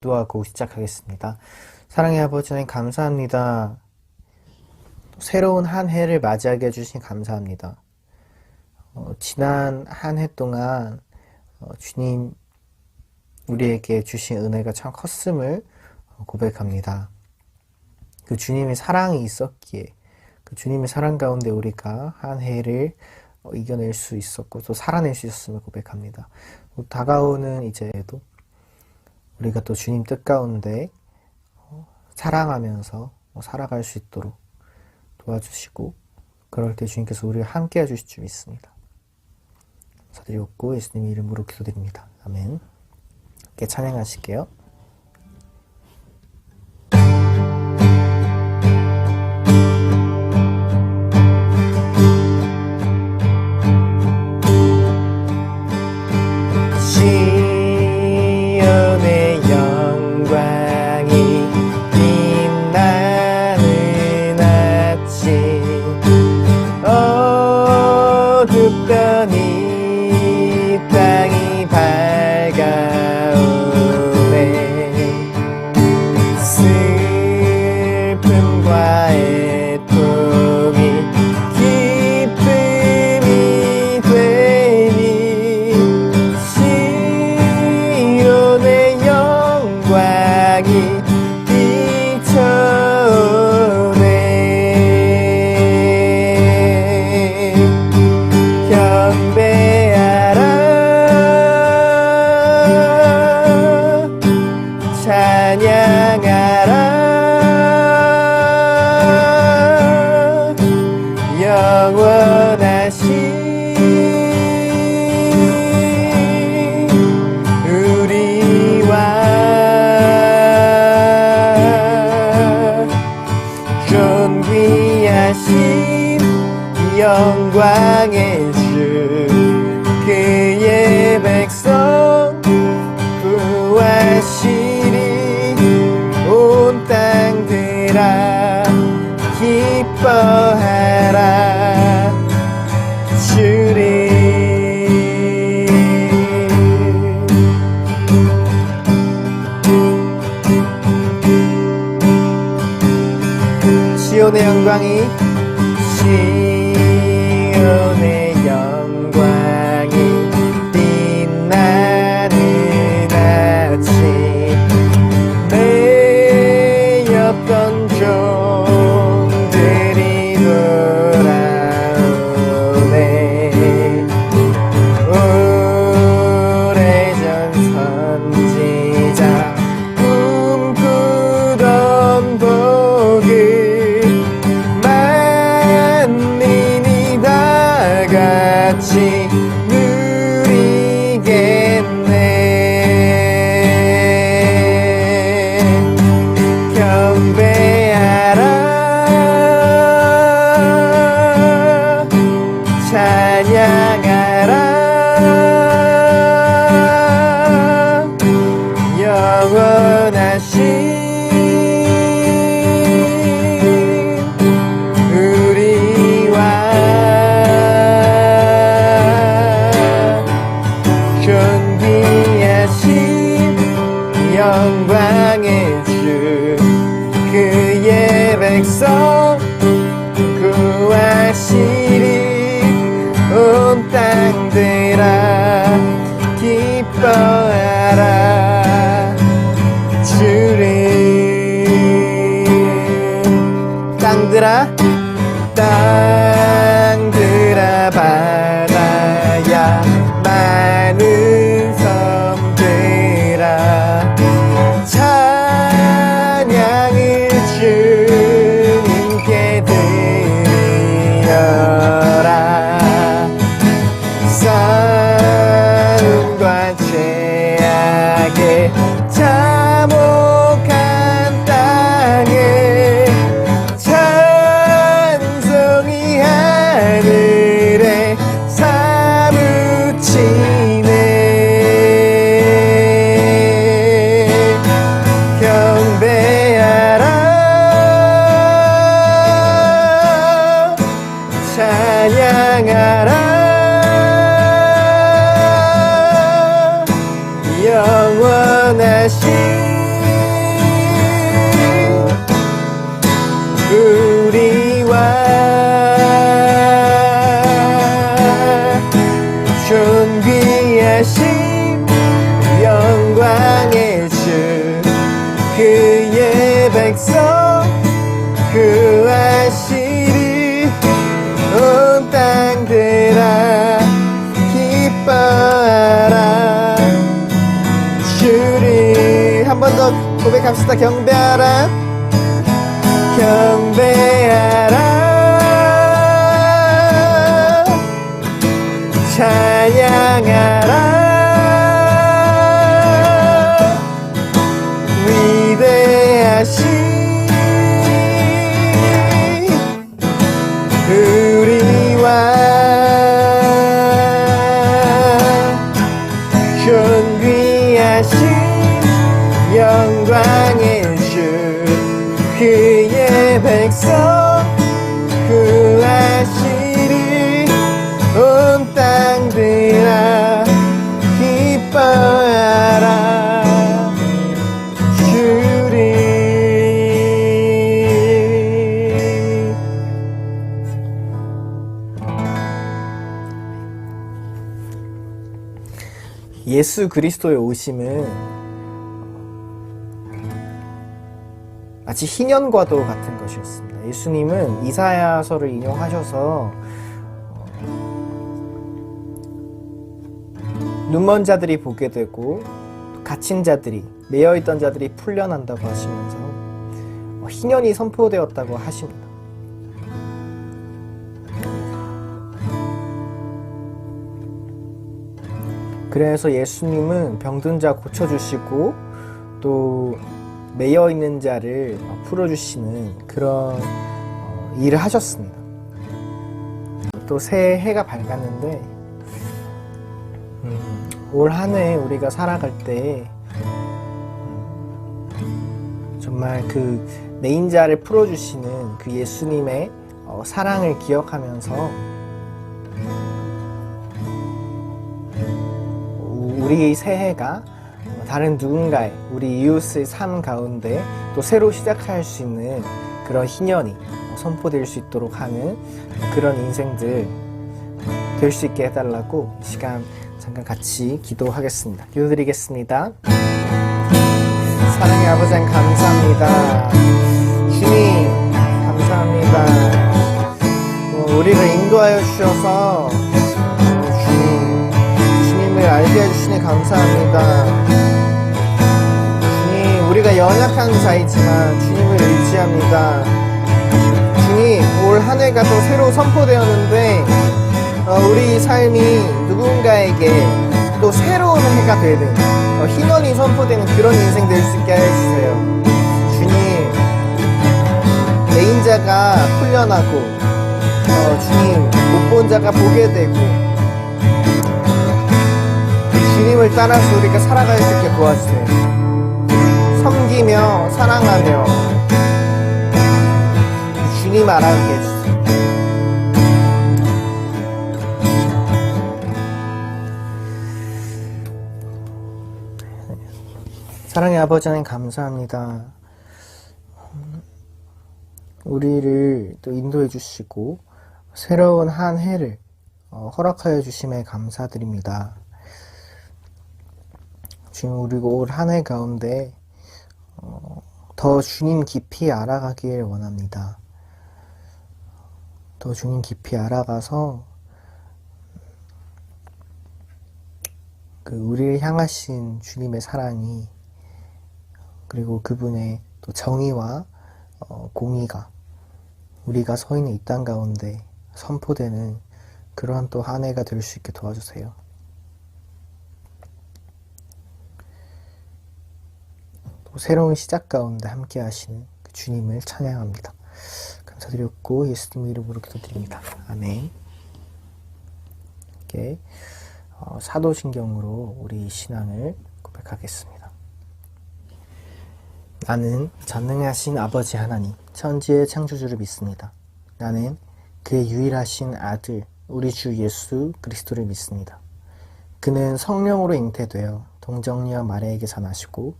기도하고 시작하겠습니다. 사랑의 아버지 하나님 감사합니다. 새로운 한 해를 맞이하게 해주신 감사합니다. 지난 한 해 동안 주님 우리에게 주신 은혜가 참 컸음을 고백합니다. 그 주님의 사랑이 있었기에 그 주님의 사랑 가운데 우리가 한 해를 이겨낼 수 있었고 또 살아낼 수 있었음을 고백합니다. 다가오는 이제도 우리가 또 주님 뜻 가운데 사랑하면서 살아갈 수 있도록 도와주시고 그럴 때 주님께서 우리와 함께 해주실 줄 믿습니다. 감사드리옵고 예수님 이름으로 기도드립니다. 아멘. 함께 찬양하실게요. 영광의 주 그의 백성 구하시리 온 땅들아 기뻐하라 주리 시온의 영광이 시온의 영광이 빛나는 아침 매였던 종들이 돌아오네 오래전 선지자 꿈꾸던 복을 같이 누리겠네 경배하라 찬양하라 영원하신 영광의 주 그의 백성 구하시리 온 땅들아 기뻐하라 주를 땅들아 땅들아 바다야 많은 섬들아 찬양을 주님께 드리어라 싸움과 죄악에 참혹한 땅에 찬양을 구하시리 온 땅들아 기뻐하라 주를 한 번 더 고백합시다. 경배하라 경배하라 찬양하라 위대하신 우리와 존귀하신 영광의 주 그의 백성 구하시리 온 땅들아 기뻐하라 주리 예수 그리스도의 오심은 마치 희년과도 같은 것이었습니다. 예수님은 이사야서를 인용하셔서 눈먼 자들이 보게 되고 갇힌 자들이 매여있던 자들이 풀려난다고 하시면서 희년이 선포되었다고 하십니다. 그래서 예수님은 병든 자 고쳐주시고 또 매여있는 자를 풀어주시는 그런 일을 하셨습니다. 또 새해가 밝았는데 올 한 해 우리가 살아갈 때 정말 그 매인 자를 풀어주시는 그 예수님의 사랑을 기억하면서 우리 새해가 다른 누군가의 우리 이웃의 삶 가운데 또 새로 시작할 수 있는 그런 희년이 선포될 수 있도록 하는 그런 인생들 될 수 있게 해달라고 이 시간 잠깐 같이 기도하겠습니다. 기도드리겠습니다. 사랑의 아버지 하나님 감사합니다. 주님 감사합니다. 우리를 인도하여 주셔서 주님을 알게 해주시니 감사합니다. 주님 우리가 연약한 자이지만 주님을 의지합니다. 주님 올 한 해가 또 새로 선포되었는데 우리 삶이 누군가에게 또 새로운 해가 되는 희년이 선포되는 그런 인생 될 수 있게 해주세요. 주님 매인자가 풀려나고 주님 못 본 자가 보게 되고 주님을 따라서 우리가 살아갈 수 있게 도와주세요. 섬기며 사랑하며 주님 알아가게 해주세요. 사랑의 아버지 하나님 감사합니다. 우리를 또 인도해 주시고 새로운 한 해를 허락하여 주심에 감사드립니다. 지금 우리 올 한 해 가운데 더 주님 깊이 알아가길 원합니다. 더 주님 깊이 알아가서 그 우리를 향하신 주님의 사랑이 그리고 그분의 또 정의와 공의가 우리가 서 있는 이 땅 가운데 선포되는 그러한 또 한 해가 될 수 있게 도와주세요. 또 새로운 시작 가운데 함께 하시는 그 주님을 찬양합니다. 감사드렸고 예수님 이름으로 기도드립니다. 아멘. 이렇게 사도신경으로 우리 신앙을 고백하겠습니다. 나는 전능하신 아버지 하나님, 천지의 창조주를 믿습니다. 나는 그의 유일하신 아들, 우리 주 예수 그리스도를 믿습니다. 그는 성령으로 잉태되어 동정녀 마리아에게서 나시고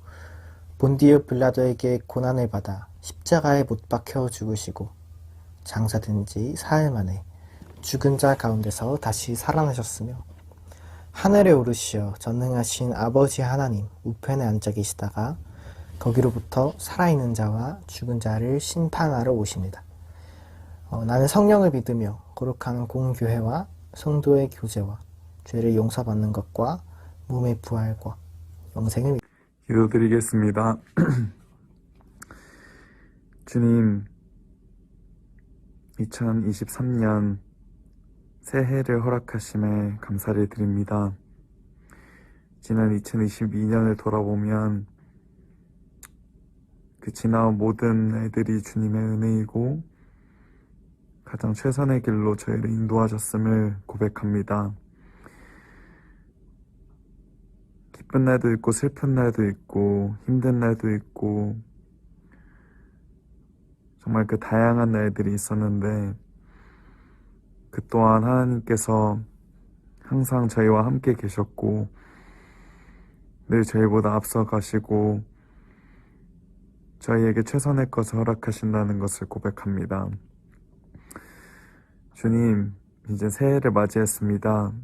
본디오 빌라도에게 고난을 받아 십자가에 못 박혀 죽으시고 장사된 지 사흘 만에 죽은 자 가운데서 다시 살아나셨으며 하늘에 오르시어 전능하신 아버지 하나님 우편에 앉아 계시다가 거기로부터 살아있는 자와 죽은 자를 심판하러 오십니다. 나는 성령을 믿으며 거룩한 공교회와 성도의 교제와 죄를 용서받는 것과 몸의 부활과 영생을 기도드리겠습니다. 주님, 2023년 새해를 허락하심에 감사를 드립니다. 지난 2022년을 돌아보면 그 지나온 모든 애들이 주님의 은혜이고 가장 최선의 길로 저희를 인도하셨음을 고백합니다. 기쁜 날도 있고 슬픈 날도 있고 힘든 날도 있고 정말 그 다양한 날들이 있었는데 그 또한 하나님께서 항상 저희와 함께 계셨고 늘 저희보다 앞서가시고 저희에게 최선의 것을 허락하신다는 것을 고백합니다. 주님, 이제 새해를 맞이했습니다.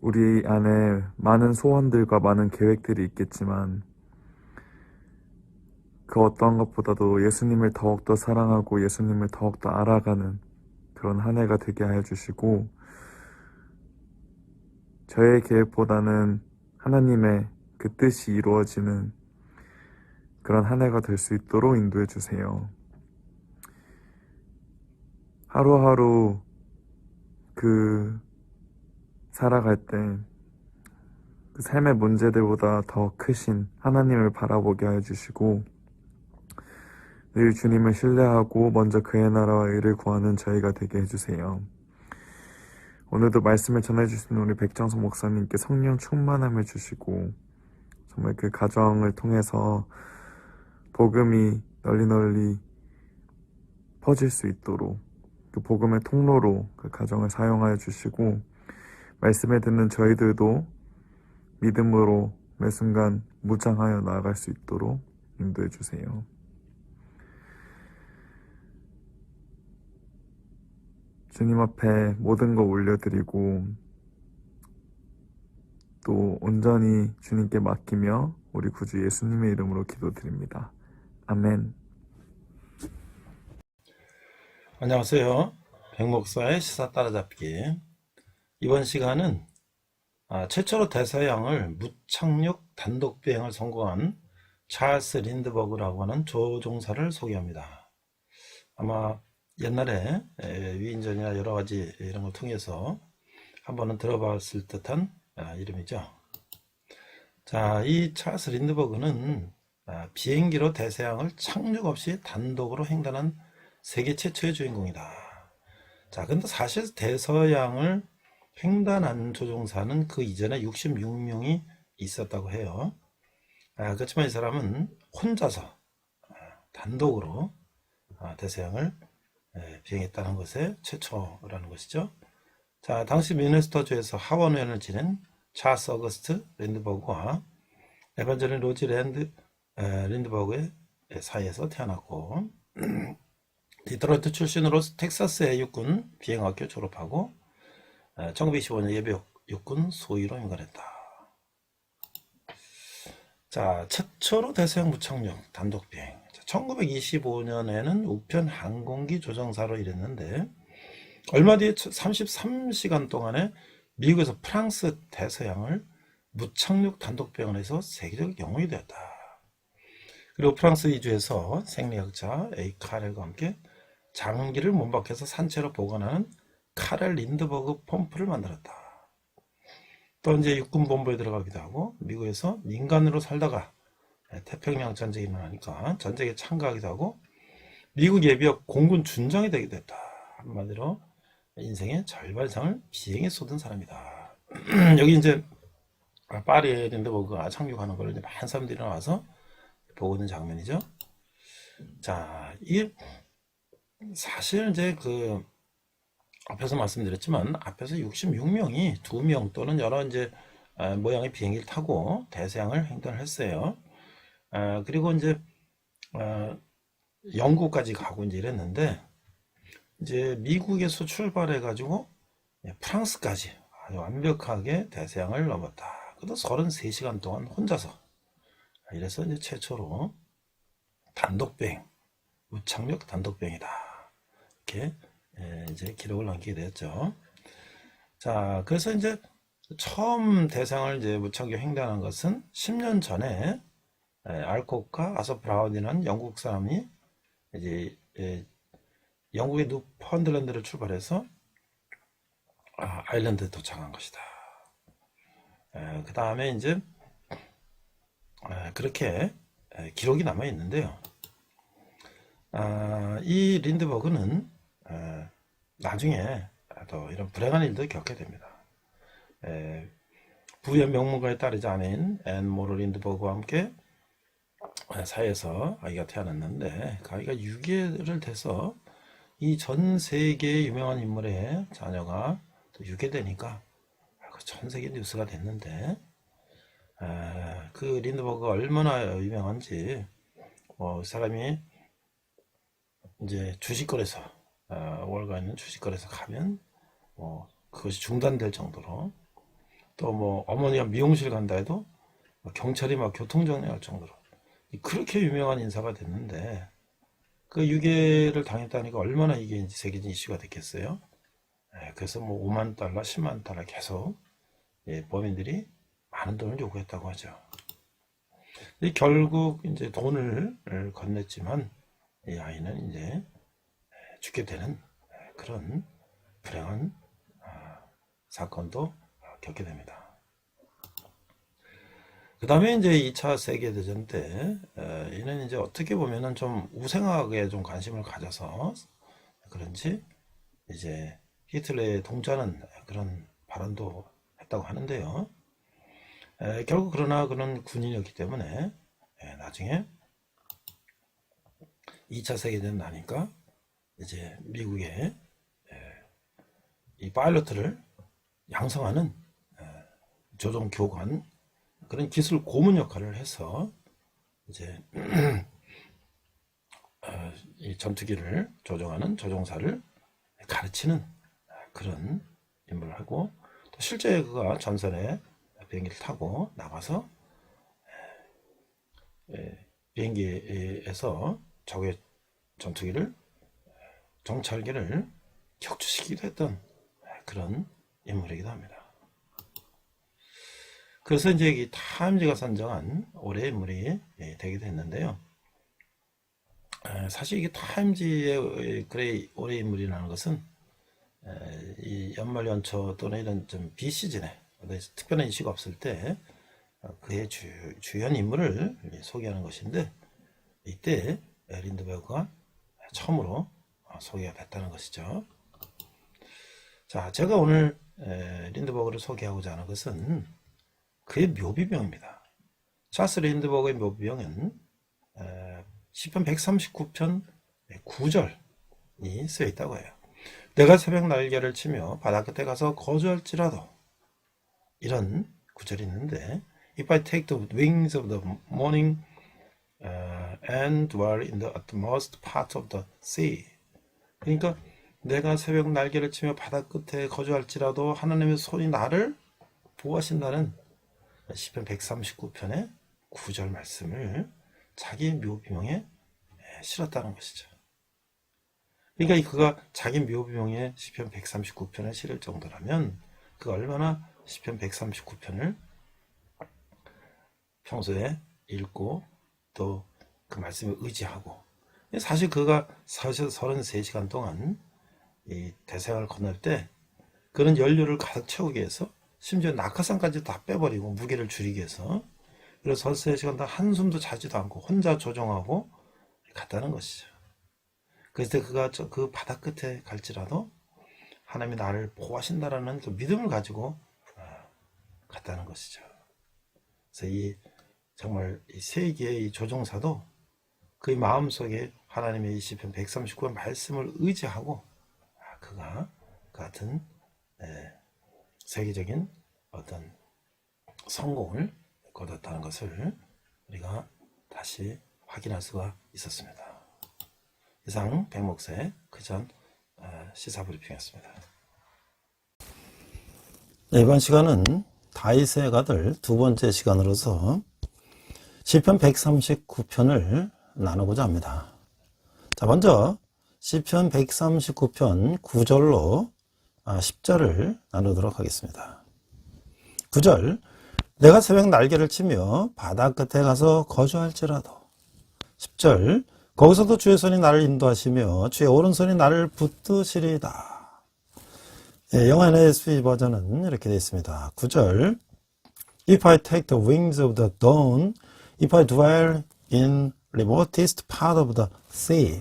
우리 안에 많은 소원들과 많은 계획들이 있겠지만 그 어떠한 것보다도 예수님을 더욱더 사랑하고 예수님을 더욱더 알아가는 그런 한 해가 되게 하여 주시고 저의 계획보다는 하나님의 그 뜻이 이루어지는 그런 한 해가 될 수 있도록 인도해 주세요. 하루하루 살아갈 때 그 삶의 문제들보다 더 크신 하나님을 바라보게 하여 주시고 늘 주님을 신뢰하고 먼저 그의 나라와 의를 구하는 저희가 되게 해주세요. 오늘도 말씀을 전해주신 우리 백정석 목사님께 성령 충만함을 주시고 정말 그 가정을 통해서 복음이 널리 퍼질 수 있도록 그 복음의 통로로 그 가정을 사용하여 주시고 말씀을 듣는 저희들도 믿음으로 매 순간 무장하여 나아갈 수 있도록 인도해 주세요. 주님 앞에 모든 거 올려드리고 또 온전히 주님께 맡기며 우리 구주 예수님의 이름으로 기도드립니다. 아멘. 안녕하세요. 백목사의 시사 따라잡기. 이번 시간은 최초로 대서양을 무착륙 단독 비행을 성공한 찰스 린드버그라고 하는 조종사를 소개합니다. 아마 옛날에 위인전이나 여러 가지 이런 걸 통해서 한 번은 들어봤을 듯한 이름이죠. 자, 이 찰스 린드버그는 비행기로 대서양을 착륙 없이 단독으로 횡단한 세계 최초의 주인공이다. 자, 근데 사실 대서양을 횡단한 조종사는 그 이전에 66명이 있었다고 해요. 그렇지만 이 사람은 혼자서 단독으로 대서양을 비행했다는 것의 최초라는 것이죠. 자, 당시 미네소타주에서 하원의원을 지낸 찰스 어거스트 린드버그와 에반젤린 로지 린드버그의 사이에서 태어났고 디트로이트 출신으로 텍사스의 육군 비행학교 졸업하고 1925년 예비 육군 소위로 임관했다. 자, 최초로 대서양 무착륙 단독 비행. 1925년에는 우편 항공기 조종사로 일했는데 얼마 뒤에 33시간 동안에 미국에서 프랑스 대서양을 무착륙 단독 비행을 해서 세계적 영웅이 되었다. 그리고 프랑스 이주에서 생리학자 A. 카렐과 함께 장기를 몸박해서 산채로 보관하는 카렐 린드버그 펌프를 만들었다. 또 이제 육군본부에 들어가기도 하고 미국에서 민간으로 살다가 태평양 전쟁이 일어나니까 전쟁에 참가하기도 하고 미국 예비역 공군 준장이 되기도 했다. 한마디로 인생의 절반 이상을 비행에 쏟은 사람이다. 여기 이제 파리에 린드버그가 착륙하는 걸 이제 많은 사람들이 나와서 보고 있는 장면이죠. 자, 이게 사실 이제 앞에서 말씀드렸지만 앞에서 66명이 2명 또는 여러 이제 모양의 비행기를 타고 대서양을 횡단을 했어요. 그리고 이제 영국까지 가고 이제 이랬는데 이제 미국에서 출발해 가지고 프랑스까지 아주 완벽하게 대서양을 넘었다. 그것도 33시간 동안 혼자서 이래서 이제 최초로 단독비행, 무착륙 단독비행이다. 이렇게 이제 기록을 남기게 되었죠. 자, 그래서 이제 처음 대상을 이제 무착륙 횡단한 것은 10년 전에 알콕과 아서 브라운이라는 영국 사람이 이제 영국의 뉴펀들랜드를 출발해서 아일랜드에 도착한 것이다. 그 다음에 이제 그렇게 기록이 남아 있는데요. 이 린드버그는 나중에 또 이런 불행한 일도 겪게 됩니다. 부의 명문가의 딸이자 아내인 앤 모르 린드버그와 함께 사이에서 아이가 태어났는데 그 아이가 유괴를 돼서 이 전 세계의 유명한 인물의 자녀가 또 유괴되니까 전 세계 뉴스가 됐는데 그 린드버그가 얼마나 유명한지 사람이 이제 주식거래소 월가 있는 주식거래소 가면 그것이 중단될 정도로 또 어머니가 미용실 간다 해도 경찰이 막 교통정리할 정도로 그렇게 유명한 인사가 됐는데 그 유괴를 당했다니까 얼마나 이게 이제 세계적인 이슈가 됐겠어요. 그래서 5만 달러, 10만 달러 계속 범인들이 많은 돈을 요구했다고 하죠. 결국 이제 돈을 건넸지만 이 아이는 이제 죽게 되는 그런 불행한 사건도 겪게 됩니다. 그 다음에 이제 2차 세계대전 때 이는 이제 어떻게 보면은 좀 우생학에 좀 관심을 가져서 그런지 이제 히틀러에 동조하는 그런 발언도 했다고 하는데요. 결국 그러나 그런 군인이었기 때문에 나중에 2차 세계대전 나니까 이제 미국의 이 파일럿을 양성하는 조종 교관 그런 기술 고문 역할을 해서 이제 이 전투기를 조종하는 조종사를 가르치는 그런 임무를 하고 또 실제 그가 전선에 비행기를 타고 나가서 비행기에서 적의 전투기를 정찰기를 격추시키기도 했던 그런 인물이기도 합니다. 그래서 이제 이 타임지가 선정한 올해의 인물이 되기도 했는데요. 사실 이게 타임지의 올해의 인물이라는 것은 이 연말 연초 또는 이런 좀 비시즌에 특별한 이슈가 없을 때 그의 주연 인물을 소개하는 것인데 이때 린드버그가 처음으로 소개가 됐다는 것이죠. 자, 제가 오늘 린드버그를 소개하고자 하는 것은 그의 묘비병입니다. 찰스 린드버그의 묘비병은 시편 139편 9절이 쓰여 있다고 해요. 내가 새벽 날개를 치며 바다 끝에 가서 거주할지라도 이런 구절이 있는데 If I take the wings of the morning and dwell in the utmost part of the sea 그러니까 내가 새벽 날개를 치며 바다 끝에 거주할지라도 하나님의 손이 나를 보호하신다는 시편 139편의 9절 말씀을 자기 묘비명에 실었다는 것이죠. 그러니까 그가 자기 묘비명에 시편 139편을 실을 정도라면 그가 얼마나 시편 139편을 평소에 읽고 또 그 말씀에 의지하고 사실 그가 33시간 동안 이 대서양을 건널 때 그런 연료를 가득 채우기 위해서 심지어 낙하산까지 다 빼버리고 무게를 줄이기 위해서 그래서 33시간 동안 한숨도 자지도 않고 혼자 조종하고 갔다는 것이죠. 그래서 그가 그 바다 끝에 갈지라도 하나님이 나를 보호하신다라는 그 믿음을 가지고 갔다는 것이죠. 그래서 정말 이 세계의 이 조종사도 그의 마음속에 하나님의 이 시편 139편 말씀을 의지하고 그가 같은 세계적인 어떤 성공을 거뒀다는 것을 우리가 다시 확인할 수가 있었습니다. 이상 백목사의 그전 시사브리핑이었습니다. 이번 시간은 다윗의 가들 두 번째 시간으로서 시편 139편을 나누고자 합니다. 자, 먼저 시편 139편 9절로 10절을 나누도록 하겠습니다. 9절, 내가 새벽 날개를 치며 바다 끝에 가서 거주할지라도. 10절, 거기서도 주의 손이 나를 인도하시며 주의 오른손이 나를 붙드시리이다. 영어 NASB 버전은 이렇게 되어 있습니다. 9절, If I take the wings of the dawn, if I dwell in remotest part of the sea.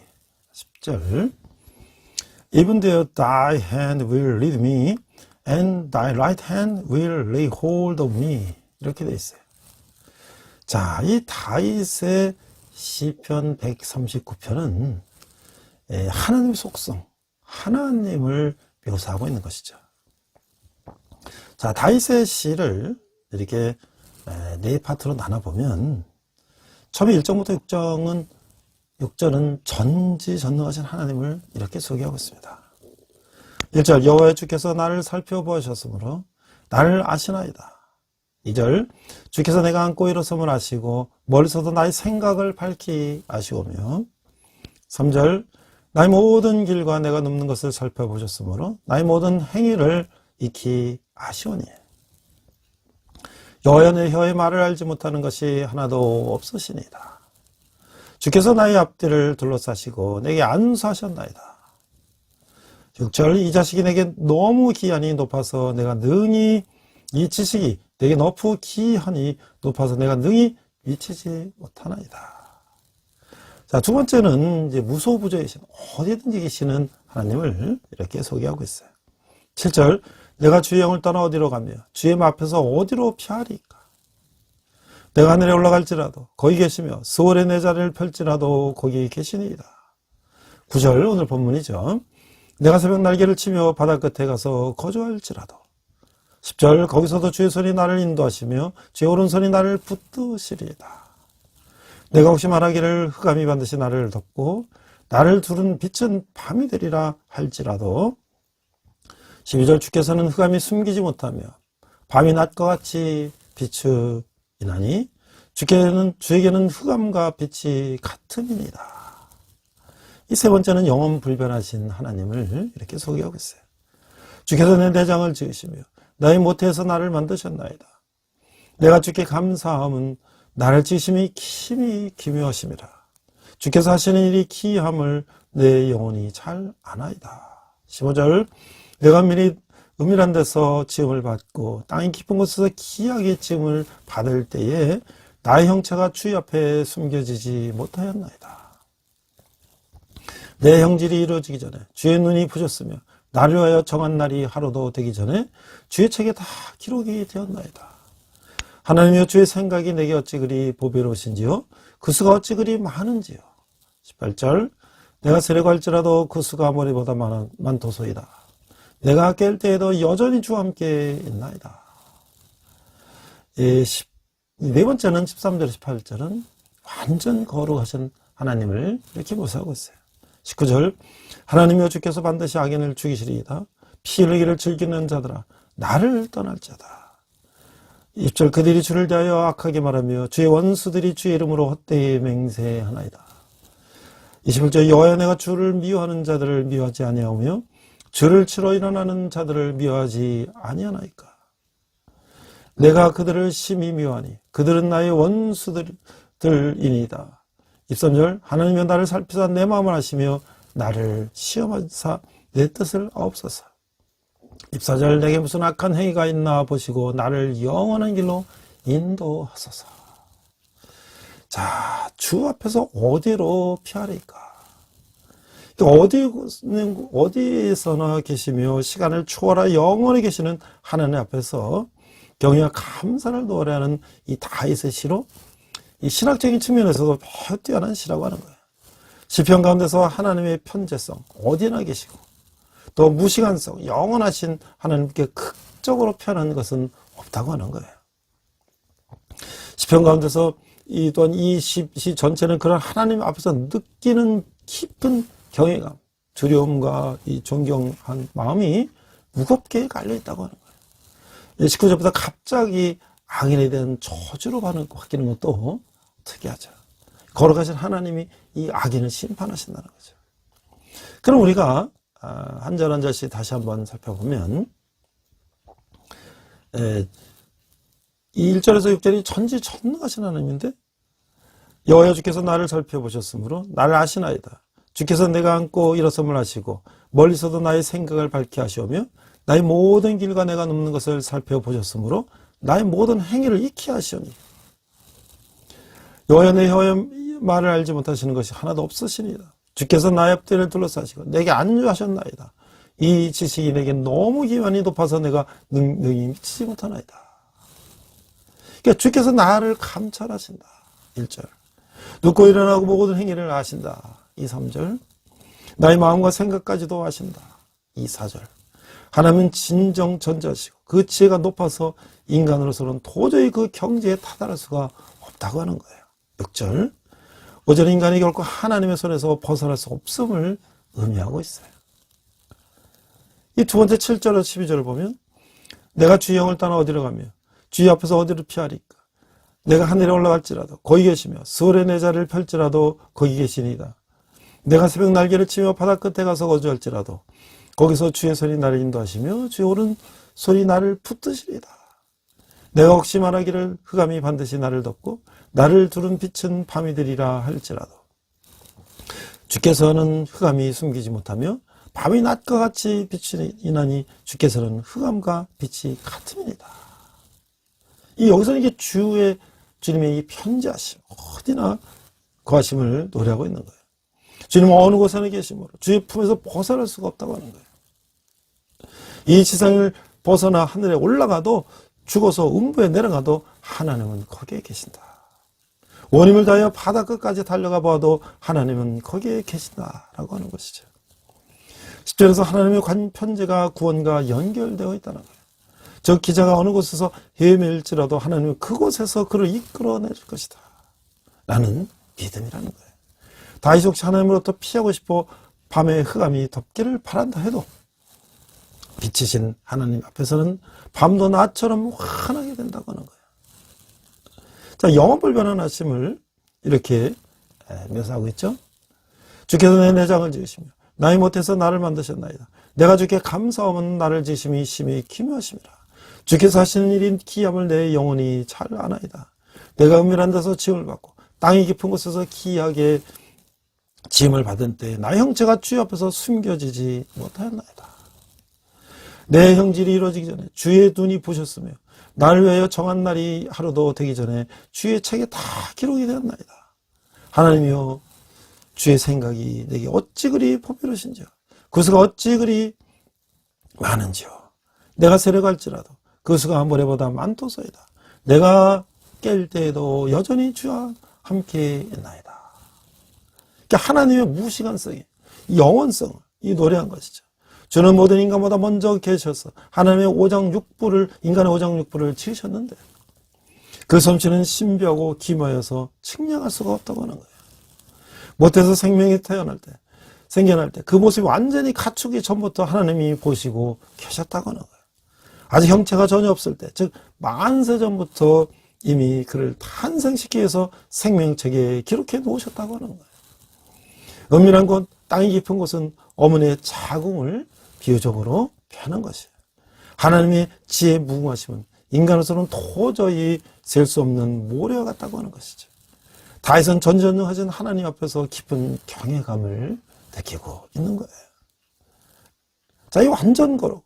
10절, Even though thy hand will lead me, and thy right hand will lay hold of me. 이렇게 되어 있어요. 자, 이 다윗의 시편 139편은 하나님의 속성, 하나님을 묘사하고 있는 것이죠. 자, 다윗의 시를 이렇게 네 파트로 나눠보면 처음에 1절부터 6절은 전지전능하신 하나님을 이렇게 소개하고 있습니다. 1절, 여호와의 주께서 나를 살펴보셨으므로 나를 아시나이다. 2절, 주께서 내가 앉고 일어섬을 아시고 멀리서도 나의 생각을 밝히 아시오며. 3절, 나의 모든 길과 내가 눕는 것을 살펴보셨으므로 나의 모든 행위를 익히 아시오니. 여호와여, 내 혀의 말을 알지 못하는 것이 하나도 없으시니이다. 주께서 나의 앞뒤를 둘러싸시고 내게 안수하셨나이다. 6절, 이 자식이 내게 너무 기한이 높아서 내가 능히, 이 지식이 내게 너무 기한이 높아서 내가 능히 미치지 못하나이다. 자, 두 번째는 이제 무소부재이신, 어디든지 계시는 하나님을 이렇게 소개하고 있어요. 7절, 내가 주의 영을 떠나 어디로 가며 주의 앞에서 어디로 피하리까? 내가 하늘에 올라갈지라도 거기 계시며 스월에 내 자리를 펼지라도 거기 계시니이다. 9절, 오늘 본문이죠. 내가 새벽 날개를 치며 바다 끝에 가서 거주할지라도. 10절, 거기서도 주의 손이 나를 인도하시며 주의 오른손이 나를 붙드시리이다. 내가 혹시 말하기를 흑암이 반드시 나를 덮고 나를 두른 빛은 밤이 되리라 할지라도. 12절, 주께서는 흑암이 숨기지 못하며 밤이 낮과 같이 비추이나니 주에게는 흑암과 빛이 같음이니이다. 이 세 번째는 영원 불변하신 하나님을 이렇게 소개하고 있어요. 주께서 내 내장을 지으시며 나의 모태에서 나를 만드셨나이다. 내가 주께 감사함은 나를 지으심이 힘이 기묘하심이라. 주께서 하시는 일이 기이함을 내 영혼이 잘 아나이다. 15절, 내가 미리 은밀한 데서 지음을 받고 땅의 깊은 곳에서 기이하게 지음을 받을 때에 나의 형체가 주의 앞에 숨겨지지 못하였나이다. 내 형질이 이루어지기 전에 주의 눈이 보셨으며 나를 위하여 정한 날이 하루도 되기 전에 주의 책에 다 기록이 되었나이다. 하나님이여, 주의 생각이 내게 어찌 그리 보배로우신지요? 그 수가 어찌 그리 많은지요? 18절, 내가 세려고 할지라도 그 수가 머리보다 많도소이다. 내가 깰 때에도 여전히 주와 함께 있나이다. 네 번째는 13절, 18절은 완전 거룩하신 하나님을 이렇게 묘사하고 있어요. 19절, 하나님이여, 주께서 반드시 악인을 죽이시리이다. 피 흘리기를 즐기는 자들아, 나를 떠날 자다. 20절, 그들이 주를 대하여 악하게 말하며 주의 원수들이 주의 이름으로 헛되이 맹세하나이다. 21절, 여호와여, 내가 주를 미워하는 자들을 미워하지 아니하오며 주를 치러 일어나는 자들을 미워하지 아니하나이까. 내가 그들을 심히 미워하니 그들은 나의 원수들이니이다. 23절, 하나님이여, 나를 살피사 내 마음을 아시며 나를 시험하사 내 뜻을 아옵소서. 24절, 내게 무슨 악한 행위가 있나 보시고 나를 영원한 길로 인도하소서. 자, 주 앞에서 어디로 피하리까? 어디에서나 계시며 시간을 초월하 영원히 계시는 하나님 앞에서 경외와 감사를 노래하는 이 다윗의 시로 이 신학적인 측면에서도 매우 뛰어난 시라고 하는 거예요. 시편 가운데서 하나님의 편재성, 어디나 계시고 또 무시간성, 영원하신 하나님께 극적으로 표현하는 것은 없다고 하는 거예요. 시편 가운데서 또한 이 시 전체는 그런 하나님 앞에서 느끼는 깊은 경외감, 두려움과 이 존경한 마음이 무겁게 깔려있다고 하는 거예요. 19절부터 갑자기 악인에 대한 저주로 바뀌는 것도 특이하죠. 걸어가신 하나님이 이 악인을 심판하신다는 거죠. 그럼 우리가 한 절 한 절씩 다시 한번 살펴보면 이 1절에서 6절이 전지전능하신 하나님인데 여호와 주께서 나를 살펴보셨으므로 나를 아시나이다. 주께서 내가 앉고 일어섬을 하시고 멀리서도 나의 생각을 밝게 하시오며 나의 모든 길과 내가 눕는 것을 살펴보셨으므로 나의 모든 행위를 익히 하시오니 여호와 내 혀의 말을 알지 못하시는 것이 하나도 없으시니이다. 주께서 나의 앞뒤를 둘러싸시고 내게 안주하셨나이다. 이 지식이 내게 너무 기만이 높아서 내가 능히 미치지 못하나이다. 그러니까 주께서 나를 감찰하신다. 1절. 눕고 일어나고 모든 행위를 아신다. 이 3절. 나의 마음과 생각까지도 아신다. 이 4절. 하나님은 진정 전자시고 그 지혜가 높아서 인간으로서는 도저히 그 경지에 다다를 수가 없다고 하는 거예요. 6절. 5절 인간이 결코 하나님의 손에서 벗어날 수 없음을 의미하고 있어요. 이 두 번째 7절과 12절을 보면 내가 주의 영을 따라 어디로 가며 주의 앞에서 어디로 피하리까? 내가 하늘에 올라갈지라도 거기 계시며 스월의 내 자리를 펼지라도 거기 계시니이다. 내가 새벽 날개를 치며 바다 끝에 가서 거주할지라도 거기서 주의 손이 나를 인도하시며 주의 오른손이 나를 붙드시리이다. 내가 혹시 말하기를 흑암이 반드시 나를 덮고 나를 두른 빛은 밤이 되리라 할지라도 주께서는 흑암이 숨기지 못하며 밤이 낮과 같이 비추니나니 주께서는 흑암과 빛이 같음이니이다. 여기서는 이게 주님의 이 편지하심, 어디나 거하심을 노래하고 있는 거예요. 주님은 어느 곳에나 계심으로 주의 품에서 벗어날 수가 없다고 하는 거예요. 이 지상을 벗어나 하늘에 올라가도 죽어서 음부에 내려가도 하나님은 거기에 계신다. 원힘을 다하여 바다 끝까지 달려가 봐도 하나님은 거기에 계신다라고 하는 것이죠. 10절에서 하나님의 편지가 구원과 연결되어 있다는 거예요. 저 기자가 어느 곳에서 헤매일지라도 하나님은 그곳에서 그를 이끌어내줄 것이다 라는 믿음이라는 거예요. 다윗이 혹시 하나님으로부터 피하고 싶어 밤에 흑암이 덮기를 바란다 해도 빛이신 하나님 앞에서는 밤도 낮처럼 환하게 된다고 하는 거예요. 자, 영원불변하심을 이렇게 묘사하고 있죠. 주께서 내 내장을 지으시며 나의 못해서 나를 만드셨나이다. 내가 주께 감사하면 나를 지으심이 심히 기묘하심이라. 주께서 하시는 일이 기함을 내 영혼이 잘 아나이다. 내가 은밀한 데서 지음을 받고 땅이 깊은 곳에서 기이하게 지음을 받은 때에 나의 형체가 주의 앞에서 숨겨지지 못하였나이다. 내 형질이 이루어지기 전에 주의 눈이 보셨으며 나를 위하여 정한 날이 하루도 되기 전에 주의 책에 다 기록이 되었나이다. 하나님이여 주의 생각이 내게 어찌 그리 보배로신지요. 그 수가 어찌 그리 많은지요. 내가 세려갈지라도 그 수가 모래보다 많도소이다. 내가 깰 때에도 여전히 주와 함께 있나이다. 그러니까 하나님의 무시간성이 영원성을 이 노래한 것이죠. 주는 모든 인간보다 먼저 계셔서 하나님의 인간의 오장육부를 지으셨는데 그 솜씨는 신비하고 기묘해서 측량할 수가 없다고 하는 거예요. 못해서 생명이 생겨날 때 그 모습이 완전히 갖추기 전부터 하나님이 보시고 계셨다고 하는 거예요. 아직 형체가 전혀 없을 때, 즉 만세 전부터 이미 그를 탄생시키기 위해서 생명책에 기록해 놓으셨다고 하는 거예요. 은밀한 곳, 땅이 깊은 곳은 어머니의 자궁을 비유적으로 표현한 것이에요. 하나님의 지혜 무궁하심은 인간으로서는 도저히 셀 수 없는 모래와 같다고 하는 것이죠. 다윗은 전지전능하신 하나님 앞에서 깊은 경외감을 느끼고 있는 거예요. 자, 이 완전 거룩.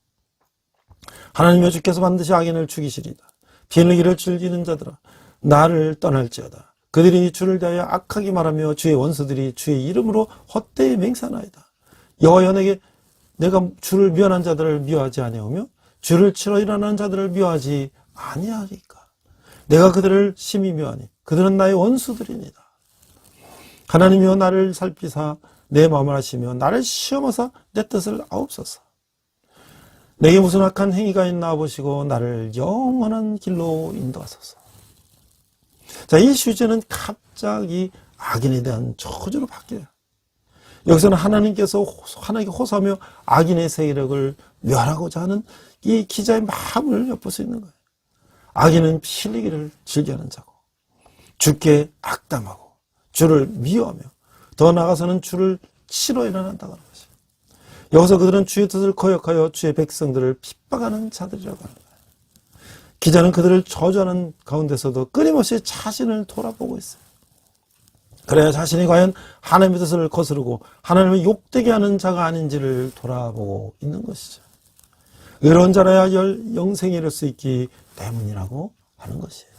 하나님의 주께서 반드시 악인을 죽이시리다. 비행기를 즐기는 자들아 나를 떠날지어다. 그들이 주를 대하여 악하게 말하며 주의 원수들이 주의 이름으로 헛되이 맹세하나이다. 여호와 내가 주를 미워하는 자들을 미워하지 아니하며 주를 치러 일어나는 자들을 미워하지 아니하리까. 내가 그들을 심히 미워하니 그들은 나의 원수들이니이다. 하나님이여 나를 살피사 내 마음을 아시며 나를 시험하사 내 뜻을 아옵소서. 내게 무슨 악한 행위가 있나 보시고 나를 영원한 길로 인도하소서. 자, 이 주제는 갑자기 악인에 대한 저주로 바뀌어요. 여기서는 하나님께서 하나님께 호소하며 악인의 세력을 멸하고자 하는 이 기자의 마음을 엿볼 수 있는 거예요. 악인은 피 흘리기를 즐겨하는 자고 주께 악담하고 주를 미워하며 더 나아가서는 주를 치러 일어난다고 하는 것이에요. 여기서 그들은 주의 뜻을 거역하여 주의 백성들을 핍박하는 자들이라고 하는 거예요. 기자는 그들을 저주하는 가운데서도 끊임없이 자신을 돌아보고 있어요. 그래야 자신이 과연 하나님의 뜻을 거스르고 하나님을 욕되게 하는 자가 아닌지를 돌아보고 있는 것이죠. 의로운 자라야 영생에 이를 수 있기 때문이라고 하는 것이에요.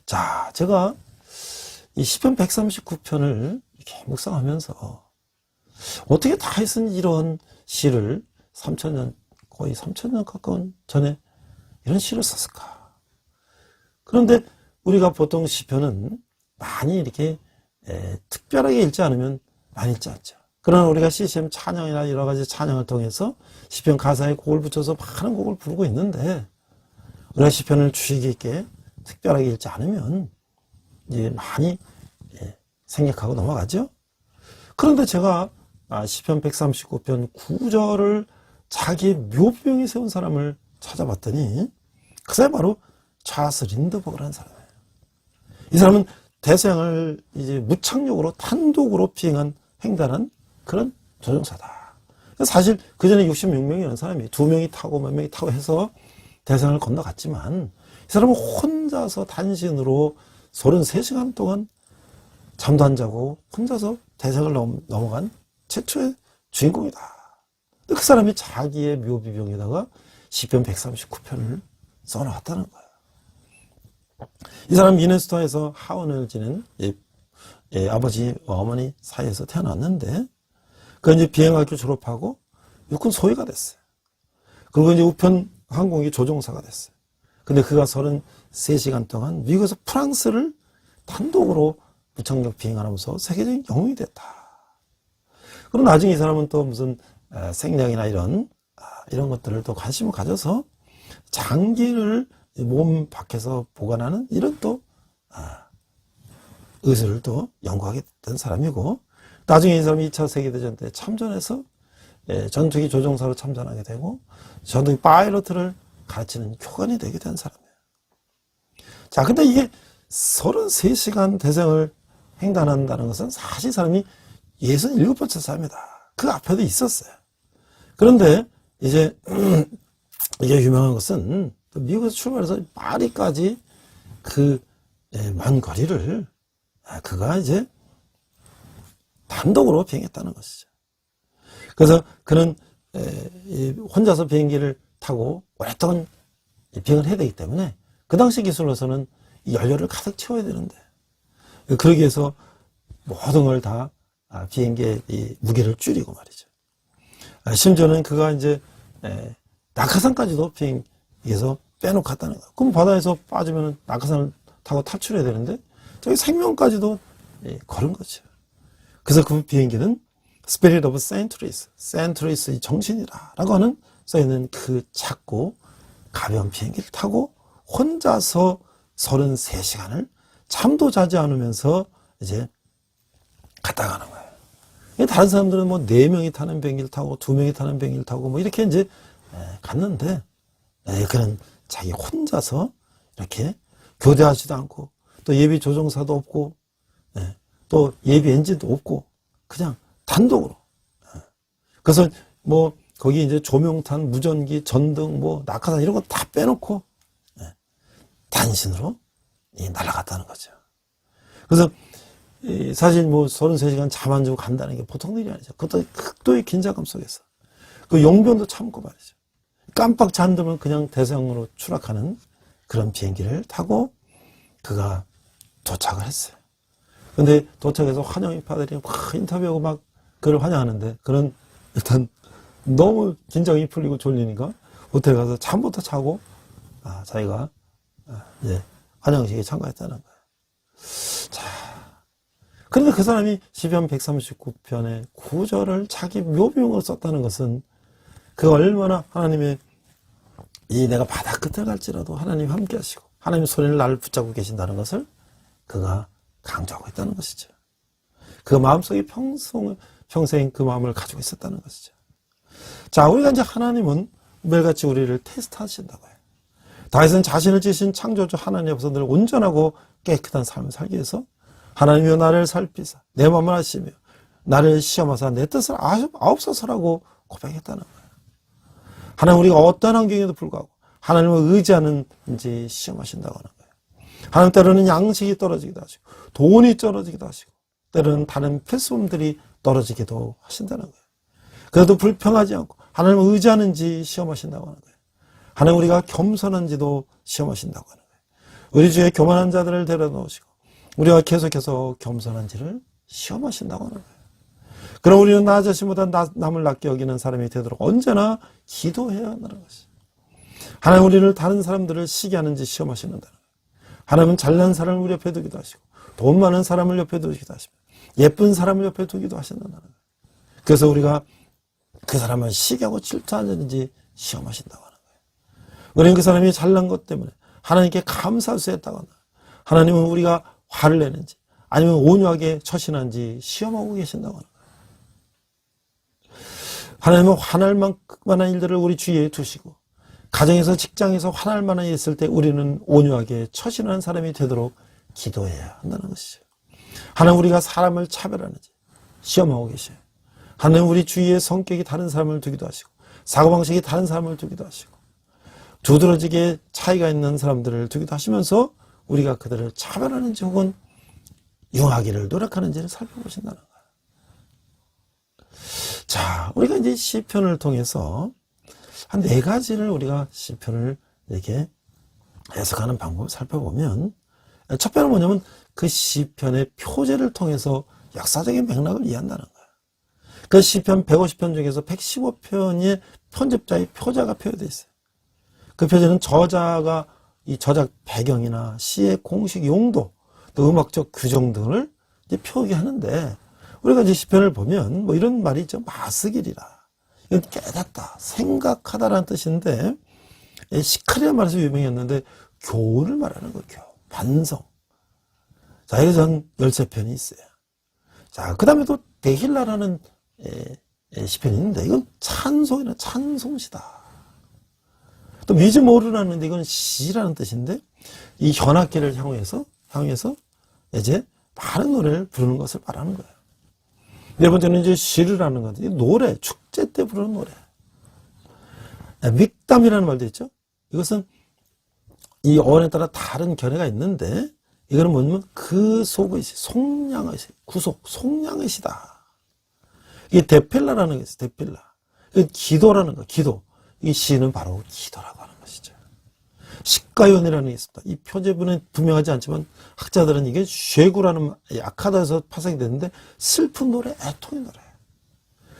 자, 제가 이 시편 139편을 이렇게 묵상하면서 어떻게 다윗은 이런 시를 3,000년, 거의 3,000년 가까운 전에 이런 시를 썼을까? 그런데 우리가 보통 시편은 많이 이렇게 특별하게 읽지 않으면 많이 읽지 않죠. 그러나 우리가 CCM 찬양이나 여러 가지 찬양을 통해서 시편 가사에 곡을 붙여서 많은 곡을 부르고 있는데 우리가 시편을 주의 깊게 특별하게 읽지 않으면 이제 많이 생략하고 넘어가죠. 그런데 제가 시편 139편 9절을 자기의 묘비명에 세운 사람을 찾아봤더니 그 사람이 바로 차스 린드버그라는 사람이에요. 이 사람은 대서양을 이제 무착륙으로 단독으로 비행한 횡단한 그런 조종사다. 사실 그 전에 66명이라는 사람이 2명이 타고 몇 명이 타고 해서 대서양을 건너갔지만 이 사람은 혼자서 단신으로 33시간 동안 잠도 안 자고 혼자서 대서양을 넘어간 최초의 주인공이다. 그 사람이 자기의 묘비병에다가 시편 139편을 써놓았다는 거예요. 이 사람 미네소타에서 하원을 지낸 아버지 어머니 사이에서 태어났는데 그 이제 비행학교 졸업하고 육군 소위가 됐어요. 그리고 이제 우편 항공기 조종사가 됐어요. 근데 그가 33시간 동안 미국에서 프랑스를 단독으로 무착륙 비행하면서 세계적인 영웅이 됐다. 그럼 나중에 이 사람은 또 무슨 생략이나 이런 것들을 또 관심을 가져서 장기를 몸 밖에서 보관하는 이런 또 의술을 또 연구하게 된 사람이고 나중에 이 사람이 2차 세계대전 때 참전해서 전투기 조종사로 참전하게 되고 전투기 파일럿을 가르치는 교관이 되게 된 사람이에요. 자, 근데 이게 33시간 대성을 횡단한다는 것은 사실 사람이 67번째 사람이다. 그 앞에도 있었어요. 그런데 이제 이게 유명한 것은 미국에서 출발해서 파리까지 그 먼 거리를 그가 이제 단독으로 비행했다는 것이죠. 그래서 그는 혼자서 비행기를 타고 오랫동안 비행을 해야 되기 때문에 그 당시 기술로서는 연료를 가득 채워야 되는데 그러기 위해서 모든 걸 다 비행기의 이 무게를 줄이고 말이죠. 심지어는 그가 이제 낙하산까지도 비행기에서 빼놓고 갔다는 거예요. 그럼 바다에서 빠지면 낙하산을 타고 탈출해야 되는데 저기 생명까지도 걸은 거죠. 그래서 그 비행기는 Spirit of Centuries, Centuries의 정신이라고 하는 써있는 그 작고 가벼운 비행기를 타고 혼자서 33시간을 잠도 자지 않으면서 이제 갔다 가는 거예요. 다른 사람들은 뭐 4명이 타는 비행기를 타고 2명이 타는 비행기를 타고 뭐 이렇게 이제 갔는데 그는 자기 혼자서 이렇게 교대하지도 않고 또 예비 조종사도 없고 또 예비 엔진도 없고 그냥 단독으로. 그래서 뭐 거기 이제 조명탄, 무전기, 전등, 뭐 낙하산 이런 거 다 빼놓고 단신으로 날아갔다는 거죠. 그래서 사실 뭐 33시간 잠 안 자고 간다는 게 보통 일이 아니죠. 그것도 극도의 긴장감 속에서 그 용변도 참고 말이죠. 깜빡 잠들면 그냥 대서양으로 추락하는 그런 비행기를 타고 그가 도착을 했어요. 근데 도착해서 환영 인파들이 막 인터뷰하고 막 그를 환영하는데 그는 일단 너무 긴장이 풀리고 졸리니까 호텔 가서 잠부터 자고 자기가 이제 환영식에 참가했다는 거예요. 자, 그런데 그 사람이 시편 139편의 9절을 자기 묘비용으로 썼다는 것은 그 얼마나 하나님의 내가 바다 끝을 갈지라도 하나님이 함께 하시고 하나님의 손을 나를 붙잡고 계신다는 것을 그가 강조하고 있다는 것이죠. 그 마음속에 평생 그 마음을 가지고 있었다는 것이죠. 자, 우리가 이제 하나님은 매일같이 우리를 테스트 하신다고 해요. 다윗은 자신을 지으신 창조주 하나님 앞에서 늘 온전하고 깨끗한 삶을 살기 위해서 하나님이여 나를 살피사 내 마음을 아시며 나를 시험하사 내 뜻을 아옵소서라고 고백했다는 거예요. 하나님 우리가 어떤 환경에도 불구하고 하나님을 의지하는지 시험하신다고 하는 거예요. 하나님 때로는 양식이 떨어지기도 하시고 돈이 떨어지기도 하시고 때로는 다른 필수품들이 떨어지기도 하신다는 거예요. 그래도 불평하지 않고 하나님을 의지하는지 시험하신다고 하는 거예요. 하나님 우리가 겸손한지도 시험하신다고 하는 거예요. 우리 주위에 교만한 자들을 데려 놓으시고 우리가 계속해서 겸손한지를 시험하신다고 하는 거예요. 그럼 우리는 나 자신보다 남을 낮게 여기는 사람이 되도록 언제나 기도해야 한다는 것이. 하나님 우리를 다른 사람들을 시기하는지 시험하시는다는 거예요. 하나님은 잘난 사람을 우리 옆에 두기도 하시고 돈 많은 사람을 옆에 두기도 하시고 예쁜 사람을 옆에 두기도 하신다는 거예요. 그래서 우리가 그 사람을 시기하고 질투하는지 시험하신다고 하는 거예요. 우리는 그 사람이 잘난 것 때문에 하나님께 감사할 수 있다고 하는 거예요. 하나님은 우리가 화를 내는지 아니면 온유하게 처신한지 시험하고 계신다고 하는 거예요. 하나님은 화날 만한 일들을 우리 주위에 두시고 가정에서 직장에서 화날 만한 일이 있을 때 우리는 온유하게 처신하는 사람이 되도록 기도해야 한다는 것이죠. 하나님 우리가 사람을 차별하는지 시험하고 계셔요. 하나님 우리 주위에 성격이 다른 사람을 두기도 하시고 사고방식이 다른 사람을 두기도 하시고 두드러지게 차이가 있는 사람들을 두기도 하시면서 우리가 그들을 차별하는지 혹은 융하기를 노력하는지를 살펴보신다는 거예요. 자, 우리가 이제 시편을 통해서 한 4가지를 우리가 시편을 이렇게 해석하는 방법을 살펴보면 첫 번째는 뭐냐면 그 시편의 표제를 통해서 역사적인 맥락을 이해한다는 거예요. 그 시편 150편 중에서 115편의 편집자의 표자가 표현되어 있어요. 그 표제는 저자가 이 저작 배경이나 시의 공식 용도, 또 음악적 규정 등을 이제 표기하는데 우리가 이제 시편을 보면 뭐 이런 말이 있죠. 마스길이라. 이건 깨닫다, 생각하다라는 뜻인데 시칼이라는 말에서 유명했는데 교훈을 말하는 거예요. 교훈, 반성. 자, 여기서 한 13편이 있어요. 자, 그 다음에 또 데힐라라는 시편이 있는데 이건 찬송이나 찬송시다. 또 미즈모르라는 데 이건 시라는 뜻인데 이 현악기를 향해서 이제 많은 노래를 부르는 것을 말하는 거예요. 네 번째는 이제 시르라는 건데 노래, 축제 때 부르는 노래. 믹담이라는 말도 있죠. 이것은 이 어원에 따라 다른 견해가 있는데 이거는 뭐냐면 그 속의 시, 속량의 시, 구속, 속량의 시다. 이게 데필라라는 게 있어요. 데필라. 이게 기도라는 거, 기도. 이 시는 바로 기도라고 하는 것이죠. 식가연이라는 게 있습니다. 이 표제문은 분명하지 않지만 학자들은 이게 쉐구라는 아카다에서 파생이 됐는데 슬픈 노래, 애통의 노래.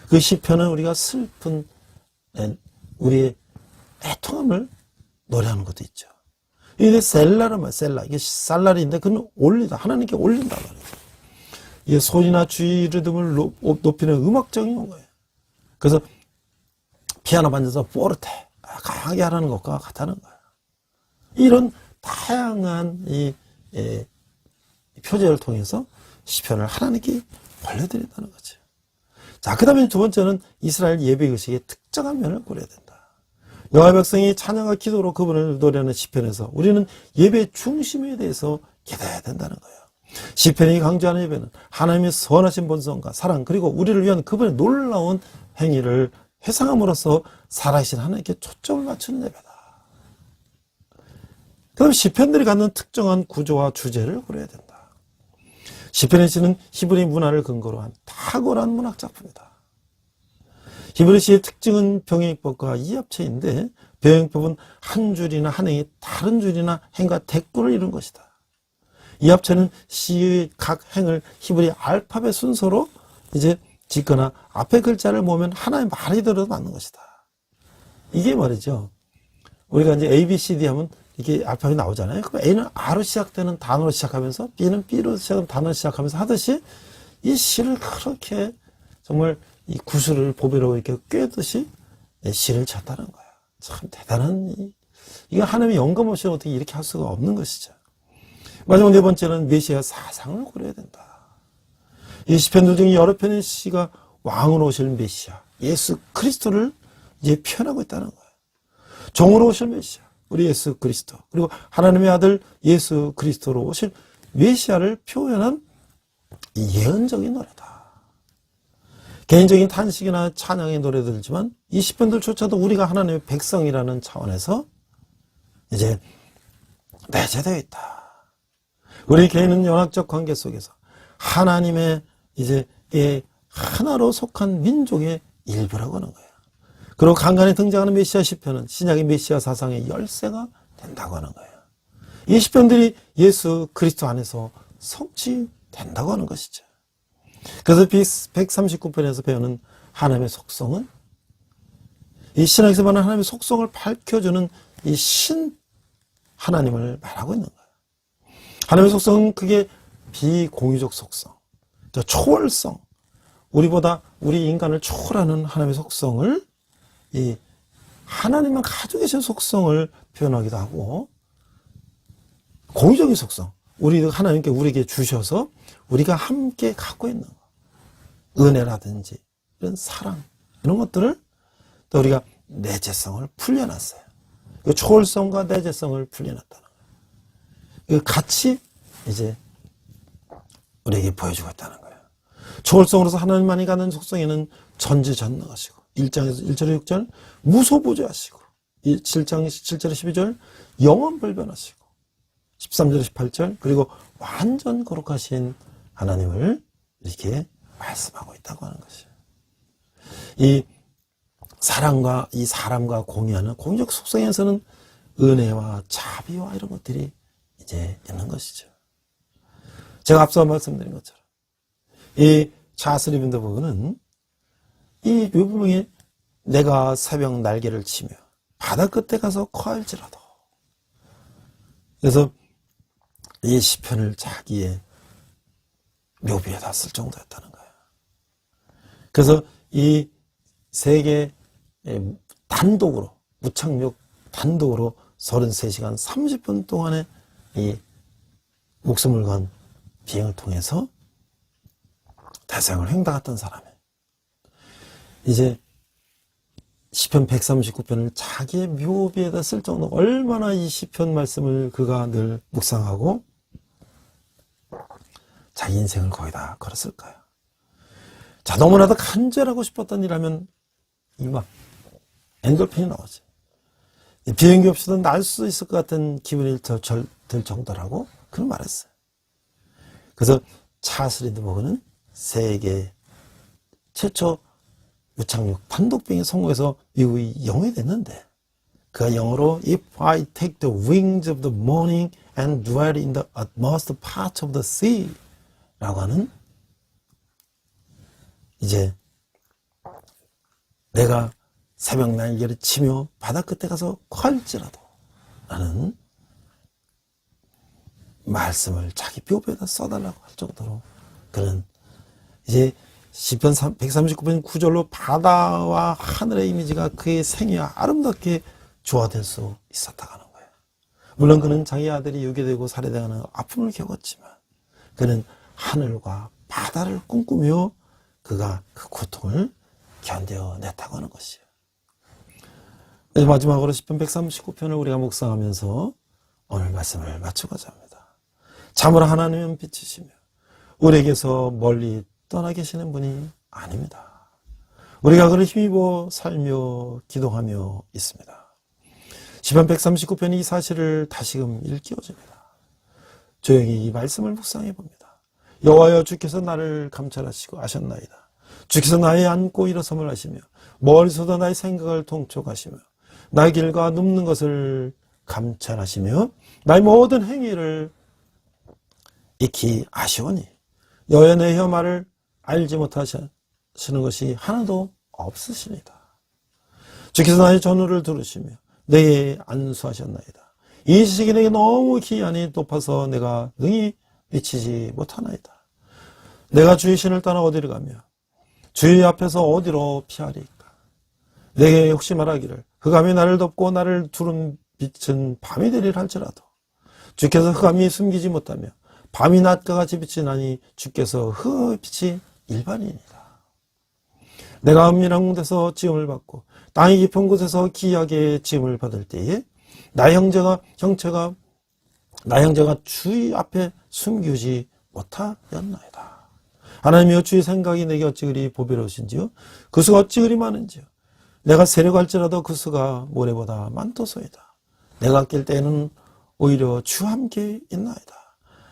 그 시편은 우리가 슬픈 우리의 애통함을 노래하는 것도 있죠. 이게 셀라란 말이에요. 셀라. 이게 쌀날인데 그는 올리다. 하나님께 올린다 말이에요. 이게 소리나 주의 리듬을 높이는 음악적인 용어예요. 그래서 피아노 반주에서 포르테 강하게 하라는 것과 같다는 거예요. 이런 다양한 이 표제를 통해서 시편을 하나님께 올려드린다는 거죠. 자, 그 다음에 두 번째는 이스라엘 예배의식의 특정한 면을 고려해야 된다. 여호와 백성이 찬양과 기도로 그분을 노래하는 시편에서 우리는 예배 중심에 대해서 기도해야 된다는 거예요. 시편이 강조하는 예배는 하나님의 선하신 본성과 사랑 그리고 우리를 위한 그분의 놀라운 행위를 회상함으로써 살아계신 하나님께 초점을 맞추는 예배다. 그다음 시편들이 갖는 특정한 구조와 주제를 고려해야 된다. 시편의 시는 히브리 문화를 근거로 한 탁월한 문학 작품이다. 히브리 시의 특징은 병행법과 이합체인데 병행법은 한 줄이나 한 행이 다른 줄이나 행과 대꾸를 이룬 것이다. 이합체는 시의 각 행을 히브리 알파벳 순서로 이제 짓거나 앞에 글자를 모으면 하나의 말이 들어도 맞는 것이다. 이게 말이죠. 우리가 이제 A, B, C, D 하면 이게 알파벳이 나오잖아요. 그럼 A는 R로 시작되는 단어로 시작하면서 B는 B로 시작하는 단어로 시작하면서 하듯이 이 시를 그렇게 정말 이 구슬을 보배로 이렇게 꿰듯이 시를 쳤다는 거야. 참 대단한 이게 하나님의 영감 없이 어떻게 이렇게 할 수가 없는 것이죠. 마지막 네 번째는 메시아 사상을 고려해야 된다. 이 시편들 중에 여러 편의 시가 왕으로 오실 메시아, 예수 그리스도를 이제 표현하고 있다는 거예요. 종으로 오실 메시아, 우리 예수 그리스도, 그리고 하나님의 아들 예수 그리스도로 오실 메시아를 표현한 예언적인 노래다. 개인적인 탄식이나 찬양의 노래들이지만 이 시편들조차도 우리가 하나님의 백성이라는 차원에서 이제 내재되어 있다. 우리 개인은 연합적 관계 속에서 하나님의 이제 하나로 속한 민족의 일부라고 하는 거예요. 그리고 간간히 등장하는 메시아 시편은 신약의 메시아 사상의 열쇠가 된다고 하는 거예요. 이 시편들이 예수 그리스도 안에서 성취된다고 하는 것이죠. 그래서 139편에서 배우는 하나님의 속성은 이 신학에서 말하는 하나님의 속성을 밝혀주는 이 신 하나님을 말하고 있는 거예요. 하나님의 속성은 그게 비공유적 속성, 초월성, 우리 인간을 초월하는 하나님의 속성을 이 하나님만 가지고 계신 속성을 표현하기도 하고, 공유적인 속성, 하나님께 우리에게 주셔서 우리가 함께 갖고 있는 거, 은혜라든지 이런 사랑, 이런 것들을 또 우리가 내재성을 풀려놨어요. 그 초월성과 내재성을 풀려놨다는 거예요. 같이 이제 우리에게 보여주고 있다는 거예요. 초월성으로서 하나님만이 갖는 속성에는 전지전능하시고, 1장에서 1절에 6절 무소부재하시고, 7장 7절에 12절 영원불변하시고, 13절에 18절 그리고 완전 거룩하신 하나님을 이렇게 말씀하고 있다고 하는 것이에요. 이 사랑과 이 사람과 공유하는 공유적 속성에서는 은혜와 자비와 이런 것들이 이제 있는 것이죠. 제가 앞서 말씀드린 것처럼 이 자스리 빈더 부분은 이 부분에 내가 새벽 날개를 치며 바다 끝에 가서 거할지라도, 그래서 이 시편을 자기의 묘비에다 쓸 정도였다는 거예요. 그래서 이 세계 단독으로, 무착륙 단독으로 33시간 30분 동안의 이 목숨을 건 비행을 통해서 대서양을 횡단했던 사람이에요. 이제 시편 139편을 자기의 묘비에다 쓸 정도로 얼마나 이 시편 말씀을 그가 늘 묵상하고 자기 인생을 거의 다 걸었을까요? 자, 너무나도 간절하고 싶었던 일하면 막 엔돌핀이 나오지. 비행기 없이도 날 수 있을 것 같은 기분이 들 정도라고 그런 말했어요. 그래서 찰스 린드버그는 세계 최초 무착륙 단독 비행에 성공해서 미국이 영위됐는데, 그가 영어로 If I take the wings of the morning and dwell in the utmost parts of the sea 라고 하는, 이제 내가 새벽 날개를 치며 바다 끝에 가서 할지라도 라는 말씀을 자기 뼈에다 써달라고 할 정도로, 그는 이제 시편 139편 9절로 바다와 하늘의 이미지가 그의 생애와 아름답게 조화될 수 있었다고 하는 거예요. 물론 그는 자기 아들이 유괴되고 살해당하는 아픔을 겪었지만 그는 하늘과 바다를 꿈꾸며 그가 그 고통을 견뎌냈다고 하는 것이에요. 마지막으로 시편 139편을 우리가 묵상하면서 오늘 말씀을 마치고자 합니다. 참으로 하나님은 빛이시며 우리에게서 멀리 떠나 계시는 분이 아닙니다. 우리가 그를 힘입어 살며 기도하며 있습니다. 시편 139편이 이 사실을 다시금 일깨워줍니다. 조용히 이 말씀을 묵상해 봅니다. 여호와여, 주께서 나를 감찰하시고 아셨나이다. 주께서 나의 앉고 일어섬을 하시며 멀리서도 나의 생각을 통촉하시며 나의 길과 눕는 것을 감찰하시며 나의 모든 행위를 익히 아시오니 여호와여, 내 혀 말을 알지 못하시는 것이 하나도 없으시니다. 주께서 나의 전우를 들으시며 내게 안수하셨나이다. 이 지식이 내게 너무 기한이 높아서 내가 능히 미치지 못하나이다. 내가 주의 신을 떠나 어디를 가며 주의 앞에서 어디로 피하리까? 내게 혹시 말하기를 흑암이 나를 덮고 나를 두른 빛은 밤이 되리라 할지라도 주께서 흑암이 숨기지 못하며 밤이 낮과 같이 비치나니 주께서 흑암의 빛이 일반인이다. 내가 은밀한 곳에서 지음을 받고 땅의 깊은 곳에서 기이하게 지음을 받을 때에 나의 형체가 주의 앞에 숨기지 못하였나이다. 하나님이여 주의 생각이 내게 어찌 그리 보배로우신지요? 그 수가 어찌 그리 많은지요? 내가 세려갈지라도 그 수가 모래보다 많도소이다. 내가 낄 때에는 오히려 주와 함께 있나이다.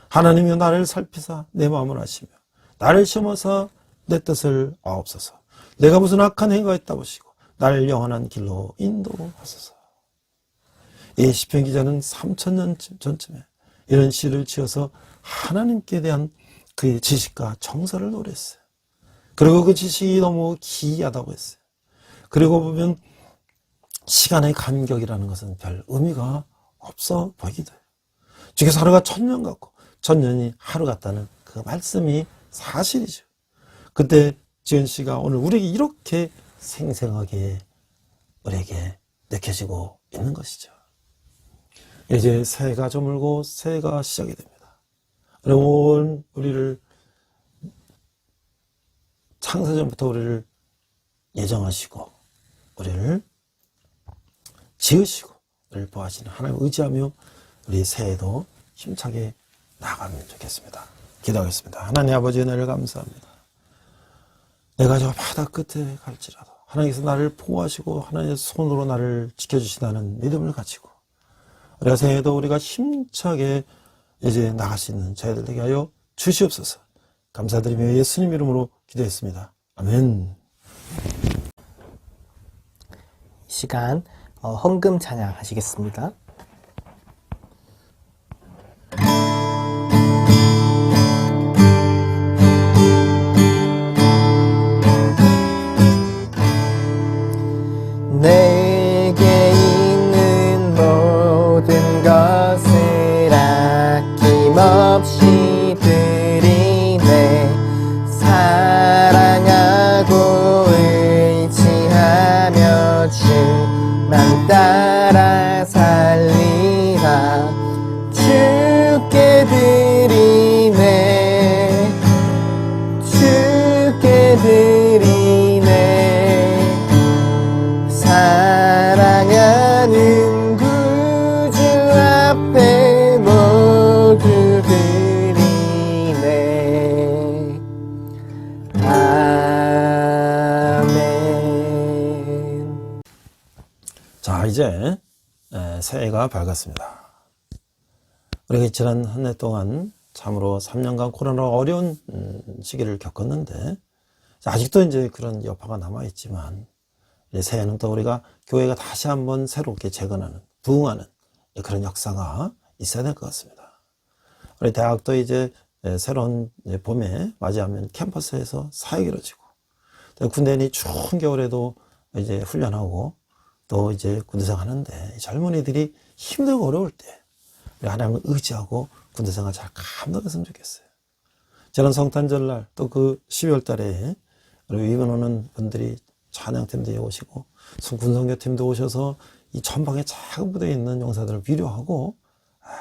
하나님이여 나를 살피사 내 마음을 아시며 나를 시험하사 내 뜻을 아옵소서. 내가 무슨 악한 행위가 있다 보시고 나를 영원한 길로 인도하소서. 이 시편 기자는 3000년 전쯤에 이런 시를 지어서 하나님께 대한 그의 지식과 정서를 노래했어요. 그리고 그 지식이 너무 기이하다고 했어요. 그리고 보면 시간의 간격이라는 것은 별 의미가 없어 보이기도 해요. 주께서 하루가 1000년 같고 1000년이 하루 같다는 그 말씀이 사실이죠. 그때 지은 씨가 오늘 우리에게 이렇게 생생하게 우리에게 느껴지고 있는 것이죠. 이제 새해가 저물고 새해가 시작이 됩니다. 온 우리를 창세전부터 우리를 예정하시고 우리를 지으시고 우리를 보호하시는 하나님을 의지하며 우리 새해도 힘차게 나아가면 좋겠습니다. 기도하겠습니다. 하나님 아버지 은혜를 감사합니다. 내가 저 바다 끝에 갈지라도 하나님께서 나를 보호하시고 하나님의 손으로 나를 지켜주신다는 믿음을 가지고 우리가 새해도 우리가 힘차게 이제 나갈 수 있는 저희들 되게 하여 주시옵소서. 감사드리며 예수님 이름으로 기도했습니다. 아멘. 이 시간 헌금 찬양 하시겠습니다. 내게 있는 모든 것을 아낌없이 드리네. 사랑하고 의지하며 주만 따라 살리라. 주께 드리네. 주께 드리네. 사랑하는 구주 앞에 모두 드리네. 아멘. 자, 이제 새해가 밝았습니다. 우리가 지난 한 해 동안 참으로 3년간 코로나 어려운 시기를 겪었는데 아직도 이제 그런 여파가 남아있지만 이제 새해는 또 우리가 교회가 다시 한번 새롭게 재건하는, 부흥하는 그런 역사가 있어야 될 것 같습니다. 우리 대학도 이제 새로운 봄에 맞이하면 캠퍼스에서 사역이 이루어지고, 군대인이 추운 겨울에도 이제 훈련하고 또 이제 군대생활 하는데 젊은이들이 힘들고 어려울 때 우리 하나님을 의지하고 군대생활 잘 감당했으면 좋겠어요. 지난 성탄절날 또 그 12월 달에 우리 위문 오는 분들이 찬양팀도 오시고 군성교팀도 오셔서 이 전방에 작은 부대에 있는 용사들을 위로하고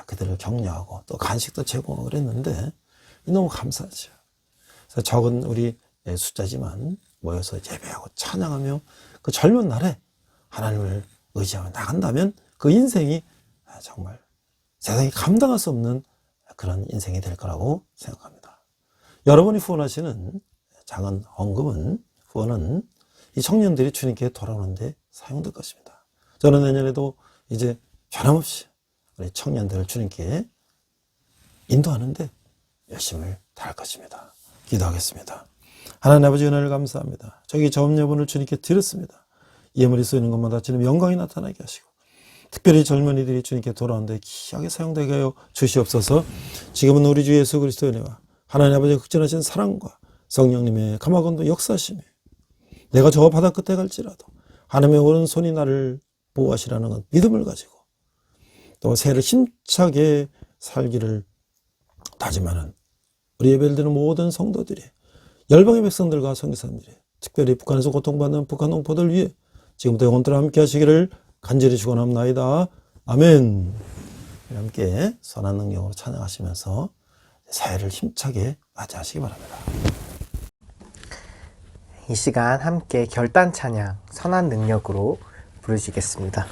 그들을 격려하고 또 간식도 제공하고 그랬는데 너무 감사하죠. 그래서 적은 우리 숫자지만 모여서 예배하고 찬양하며 그 젊은 날에 하나님을 의지하며 나간다면 그 인생이 정말 세상이 감당할 수 없는 그런 인생이 될 거라고 생각합니다. 여러분이 후원하시는 작은 후원은 이 청년들이 주님께 돌아오는데 사용될 것입니다. 저는 내년에도 이제 변함없이 우리 청년들을 주님께 인도하는데 열심을 다할 것입니다. 기도하겠습니다. 하나님 아버지 은혜를 감사합니다. 저기 저음 여분을 주님께 드렸습니다. 예물이 쓰이는 것마다 주님 영광이 나타나게 하시고 특별히 젊은이들이 주님께 돌아오는데 귀하게 사용되게 하여 주시옵소서. 지금은 우리 주 예수 그리스도의 은혜와 하나님 아버지의 극진하신 사랑과 성령님의 감화건도 역사하시며 내가 저 바다 끝에 갈지라도 하나님의 오른손이 나를 보호하시라는 건 믿음을 가지고 또 새해를 힘차게 살기를 다짐하는 우리 예배를 드리는 모든 성도들이 열방의 백성들과 선교사님들이 특별히 북한에서 고통받는 북한 동포들 위해 지금부터 영원토록 함께 하시기를 간절히 축원합나이다. 아멘. 함께 선한 능력으로 찬양하시면서 새해를 힘차게 맞이하시기 바랍니다. 이 시간 함께 결단 찬양 선한 능력으로 부르시겠습니다.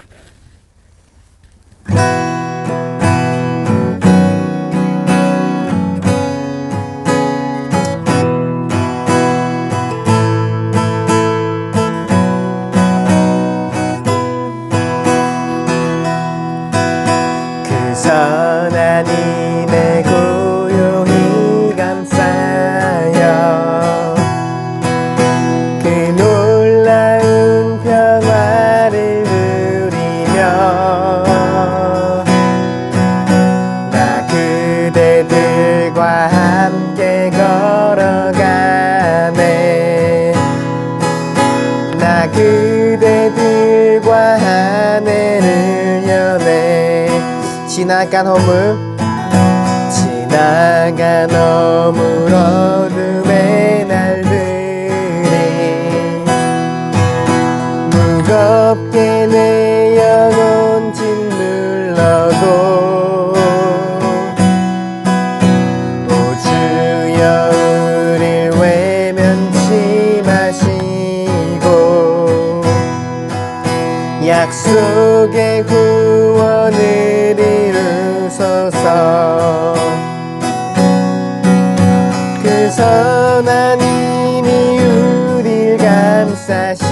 걸어가네. 나 그대들과 하늘을 여네. 지나간 허물 지나간 어물 어둠의 날들이 무겁게 내 영혼 짓눌러도 오 주여 우릴 외면치 마시고 약속의 구원을 이루소서. 그 선한 힘이 우릴 감싸시니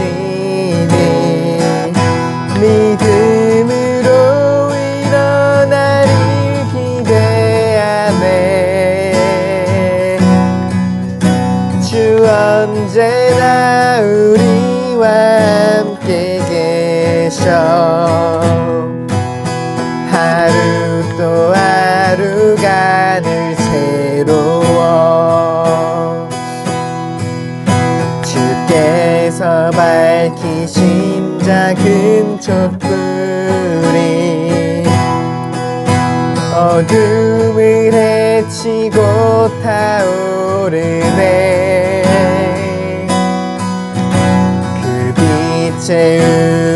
믿음으로 일어나리 기대하네. 주 언제나 우리와 함께 계셔. 하루 또 하루가 늘 새로워. 주께서 밝히신 작은 촛불이 어둠을 헤치고 타오르네. 그 빛에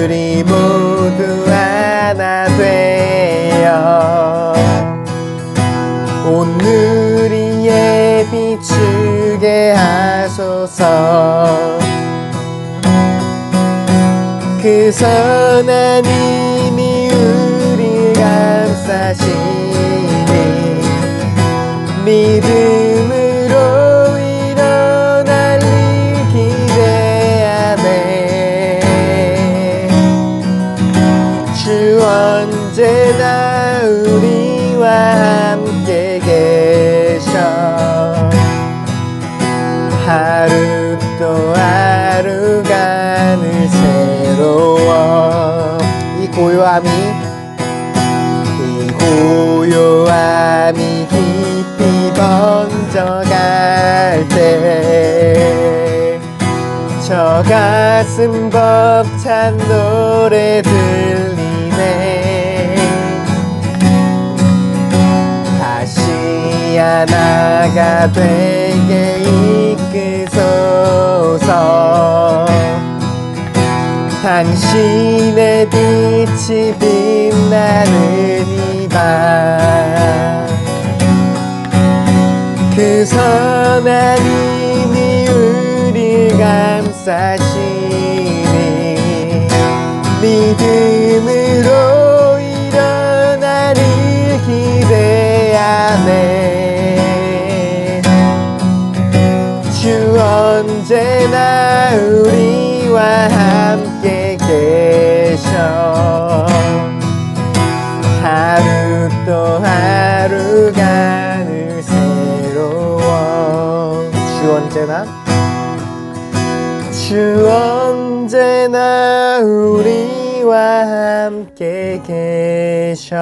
우리 모두 하나 되어 온 누리에 비추게 하소서. 그 선한 힘이 우리 감싸시니 믿음으로 일어날 일 기대하네. 주 언제나 우리와 함께 계셔. 하루 또 하루가 늘 새로워. 이 고요함이 깊이 번져갈 때 저 가슴 벅찬 노래 들리네. 다시 하나가 되게 이끄소서. 당신의 빛이 빛나는 이 밤 그 선한 힘이 우릴 감싸시니 믿음으로 일어나를 기대하네. 주 언제나 우리와 함께 계셔. 하루 또 하루가 늘 새로워. 주 언제나 우리와 함께 계셔.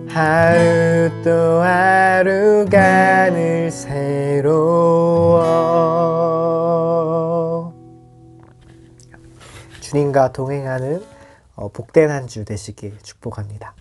하루 또 하루가 늘 새로워. 주님과 동행하는 복된 한 주 되시길 축복합니다.